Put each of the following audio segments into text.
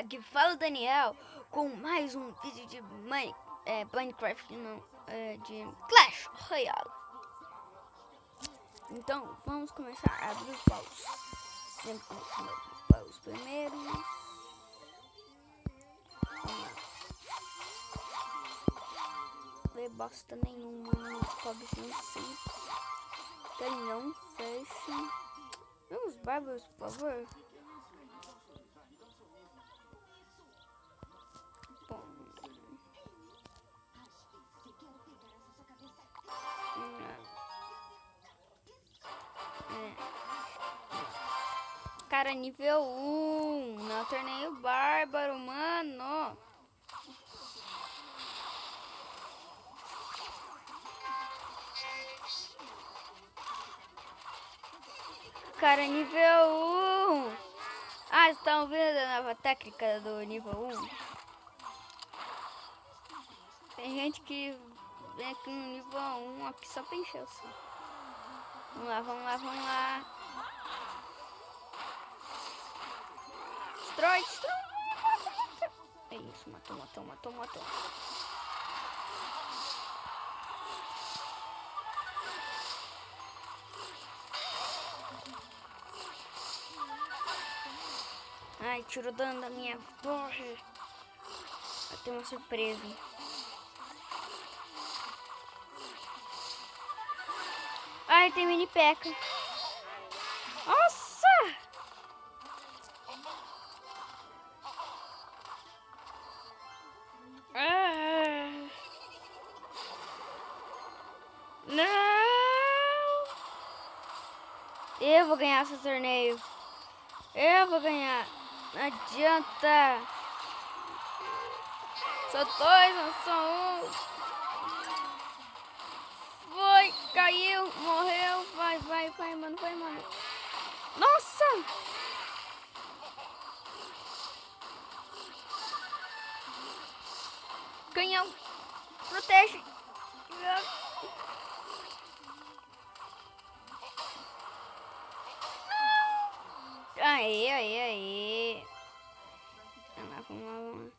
Aqui fala o Daniel com mais um vídeo de Minecraft, não, de Clash Royale. Então vamos começar a abrir os baús. Sempre começando a abrir os baús primeiro. Vamos lá. Não vê bosta nenhuma, os pobrezinhos simples. Canhão, fecha. Vamos, bárbaros, por favor. Cara, nível 1, não torneio bárbaro, mano. Cara, nível 1. Ah, vocês estão vendo a nova técnica do nível 1? Tem gente que vem aqui no nível 1 aqui só pra encher o saco. Vamos lá, vamos lá, vamos lá. Destrói, destrói. É isso, matou, matou, matou, matou. Ai, tirou dano da minha torre. Vai ter uma surpresa. Ai, tem mini peca. Nossa! Não! Eu vou ganhar esse torneio. Eu vou ganhar. Não adianta. Só dois, não só um. Foi, caiu, morreu. Vai, vai, vai, mano, vai, mano. Nossa! Canhão, protege. Aê, aê, aê. Vamos lá, vamos lá, vamos lá.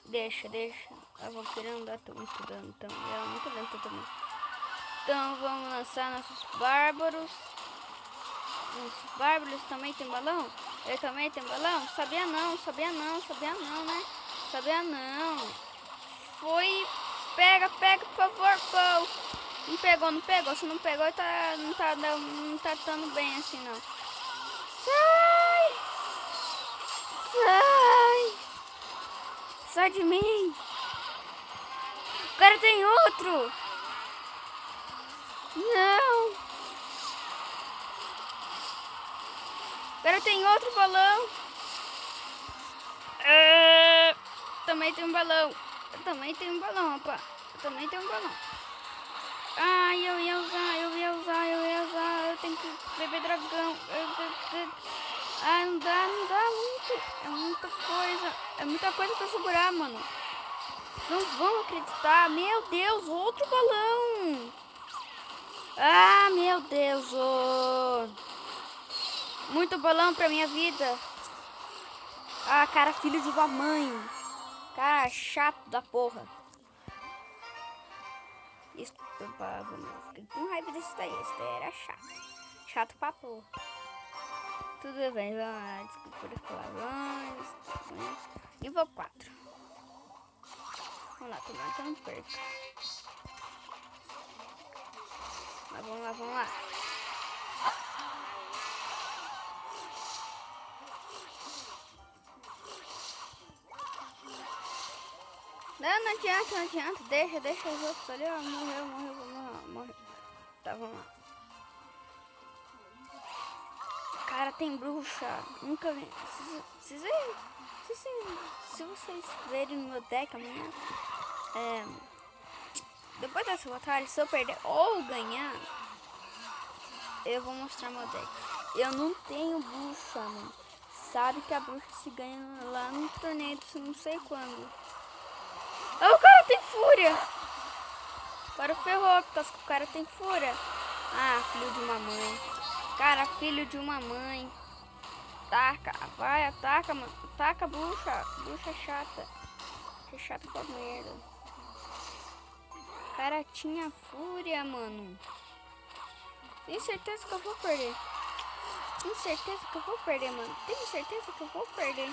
Deixa, deixa. A vaqueira não dá muito dano, então. Ela é muito lenta também. Então vamos lançar nossos bárbaros. Os bárbaros também tem balão? Ele também tem balão? Sabia não, sabia não, sabia não, né? Sabia não. Foi. Pega, pega, por favor, pô. Não pegou, não pegou. Se não pegou, não tá dando bem assim, não. Sai! Sai! Sai de mim! O cara tem outro! Não! O cara tem outro balão! Também tem um balão! Eu também tenho um balão, rapaz! Eu também tenho um balão! Ai, eu ia usar! Eu tenho que beber dragão! Ah, não dá muito! É muita coisa pra segurar, mano! Não vão acreditar! Meu Deus, outro balão! Ah, meu Deus! Oh. Muito balão pra minha vida! Ah, cara, filho de uma mãe! Cara, chato da porra! Desculpa, fiquei com raiva desse daí. Esse daí era chato. Chato pra porra. Tudo bem, vamos lá. Desculpa os palavrões. Nível 4. Vamos lá, tomara que eu não perca. Mas vamos lá, vamos lá. Não adianta, não adianta. Deixa os outros ali, ó. Morreu. Tá, vamos lá. Cara, tem bruxa. Nunca vi. Se vocês verem no meu deck amanhã, depois dessa batalha, se eu perder ou ganhar, eu vou mostrar meu deck. Eu não tenho bruxa, mano. Sabe que a bruxa se ganha lá no torneio, não sei quando. Oh, o cara tem fúria! Agora ferrou, porque o cara tem fúria. Ah, filho de uma mãe. Cara, filho de uma mãe. Ataca, vai, ataca, mano. Ataca, bruxa. Bruxa chata. Que chata pra merda. Cara, tinha fúria, mano. Tenho certeza que eu vou perder. Tenho certeza que eu vou perder, mano. Tenho certeza que eu vou perder.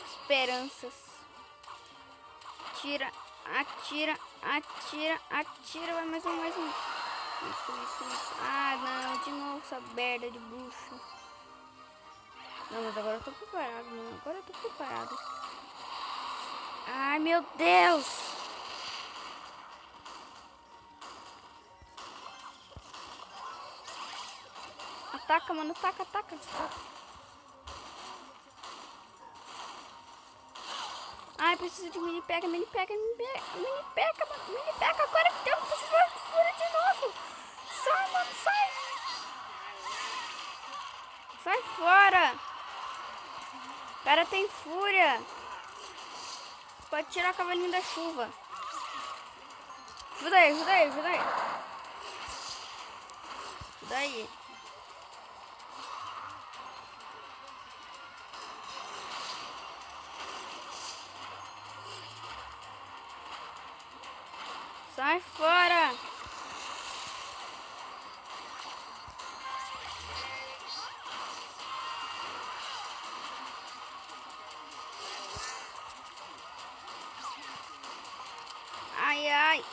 Esperanças. Atira, atira, atira, atira. Vai mais um, mais um. Isso. Ah, não. De novo essa merda de bruxa. Não, mas agora eu tô preparado, mano. Agora eu tô preparado. Ai, meu Deus. Ataca, mano. Ataca. Ai, preciso de mini pega, mano. Mini pega, agora que eu tô fora de novo. Sai, mano, sai. Sai fora. O cara tem fúria. Pode tirar o cavalinho da chuva. Ajuda aí. Ajuda aí. Sai fora. Ai.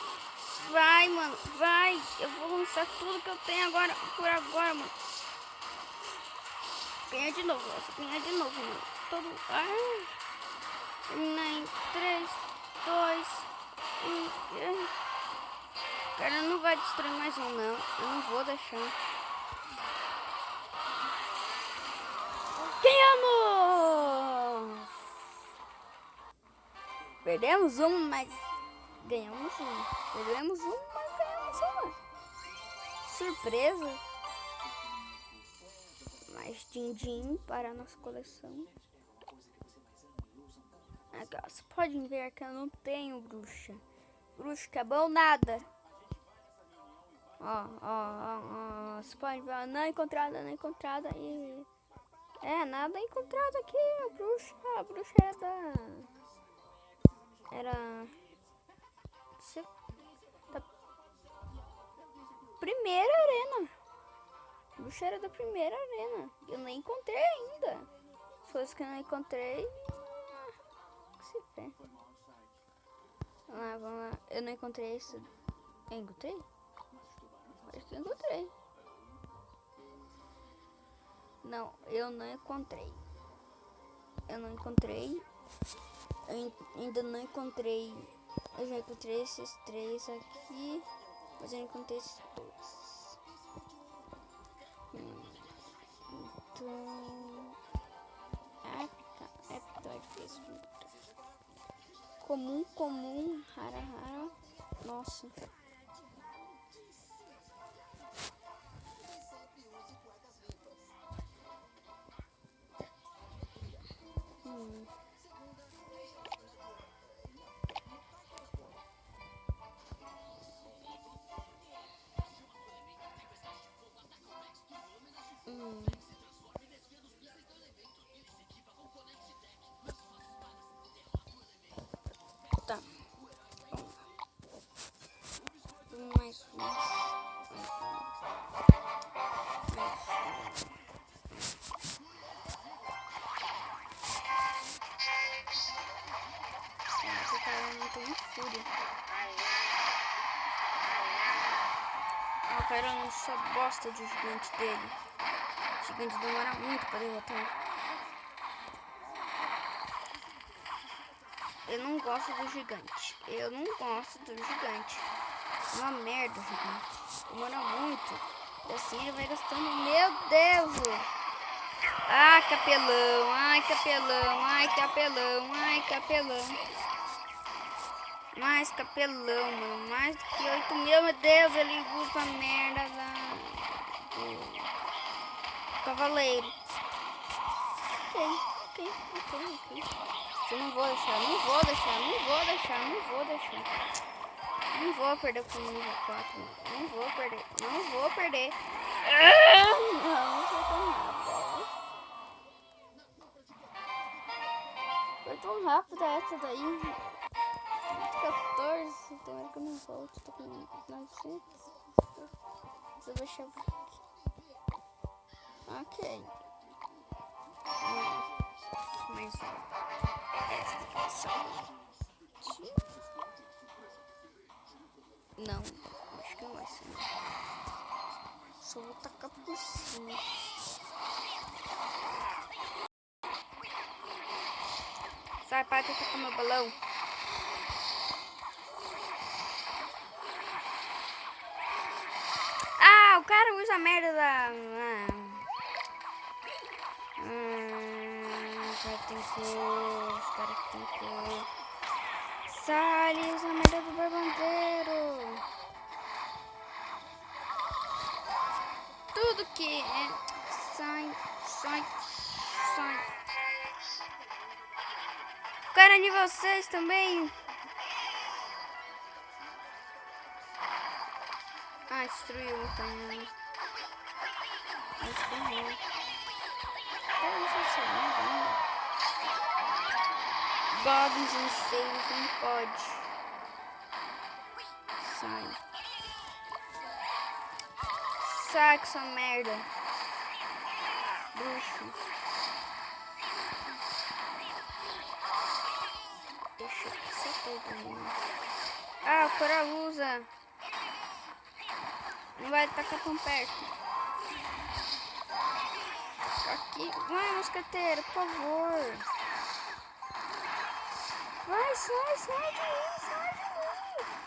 Vai, mano. Vai. Eu vou lançar tudo que eu tenho agora. Por agora, mano. Ganhar de novo, mano. Todo... Terminar em 3, 2, 1. Cara, não vai destruir mais um, não. Eu não vou deixar. Ganhamos! Perdemos um, mas ganhamos um. Perdemos um, mas ganhamos uma. Surpresa. Mais din-din para a nossa coleção. Aqui, ó, vocês podem ver que eu não tenho bruxa. Bruxa que é bom nada. Ó. Você pode ver, não encontrada. E... nada encontrado aqui. A bruxa era da primeira arena. A bruxa era da primeira arena. Eu nem encontrei ainda. As coisas que eu não encontrei. Se fé. Vamos lá. Eu não encontrei isso. Eu encontrei? Acho que eu encontrei. Não, eu não encontrei. Eu ainda não encontrei. Eu já encontrei esses 3 aqui. Mas eu não encontrei esses 2. Então... épica é difícil. Comum, rara. Nossa. Tá. Mais um. Esse cara não tem fúria. O cara não só bosta de gigante dele. O gigante demora muito pra derrotar. Eu não gosto do gigante. Uma merda o gigante. Demora muito. E assim ele vai gastando. Meu Deus! Ai, capelão. Mais capelão, mano. Mais do que 8 mil. Meu Deus, ele usa a merda do cavaleiro. Ok. Eu não vou deixar. Não vou perder com o nível 4. Não vou perder. Não vou tão nada. tão rápida essa daí. 14, tomara que eu não volte, tô com 900. Você vai achar aqui. Ok. Mais essa não, acho que não vai ser. Só vou tacar por cima. Sai, para de tacar meu balão. Ah, o cara usa a merda da... o cara tem cor, os caras tem cor. Sai, ele usa a merda do barbandeiro. Tudo que é... Sai. O cara é de vocês também. Ah, destruiu o canhão. Destruiu. Goblins e Sales não pode. Sai com essa merda. Bruxo. Deixa eu passar todo. Ah, o cara usa. Não vai tacar tão perto. Aqui. Vai, mosqueteiro, por favor. Vai, sai de mim.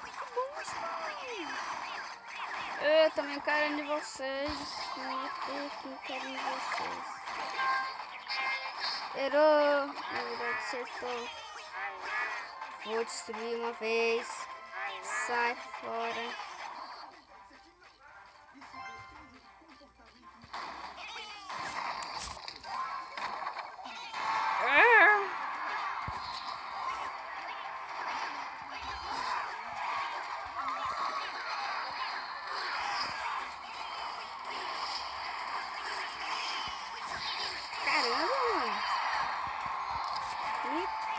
Que bom, eu também quero de vocês. Eu quero de vocês. Errou. Na verdade, acertou. Vou destruir uma vez. Sai fora.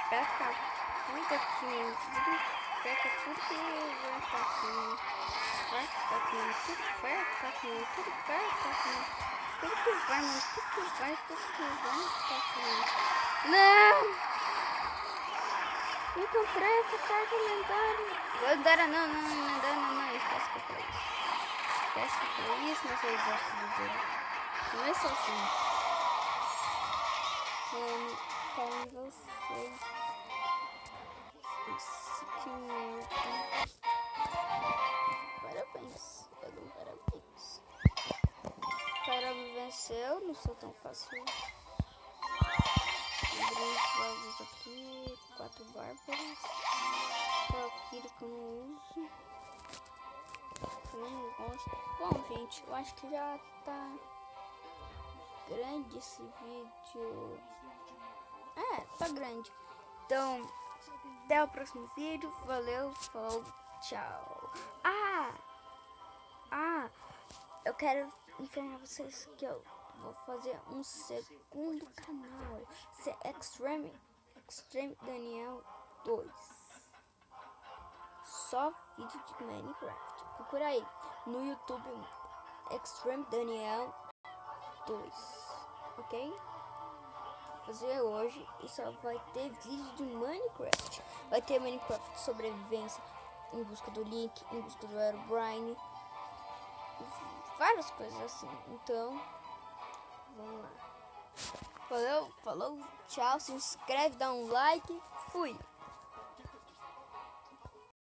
Peca tudo aqui, peca tudo que vai estar aqui, vai estar aqui, tudo vai estar aqui, tudo vai estar aqui, tudo que vai, mano, tudo que vai estar aqui. Não! Encontrei essa carta lendária. Não, esquece que eu falei isso. Esquece que eu falei isso, mas eu gosto de dizer. Não é só assim. Quero vocês. Nossa, que merda. Parabéns. Eu dou parabéns. O cara me venceu, não sou tão fácil. Grandes jogos aqui. 4 bárbaros. Valkyrie que eu não uso. Eu não gosto. Bom, gente, eu acho que já tá grande esse vídeo. Tá grande. Então, até o próximo vídeo. Valeu, falou, tchau. Eu quero informar vocês que eu vou fazer um segundo canal. Extreme Daniel 2. Só vídeo de Minecraft. Procura aí no YouTube Extreme Daniel 2. Ok? Vou fazer hoje e só vai ter vídeo de Minecraft. Vai ter Minecraft sobrevivência, em busca do Link, em busca do Herobrine, várias coisas assim. Então, vamos lá. Valeu, falou, tchau. Se inscreve, dá um like. Fui.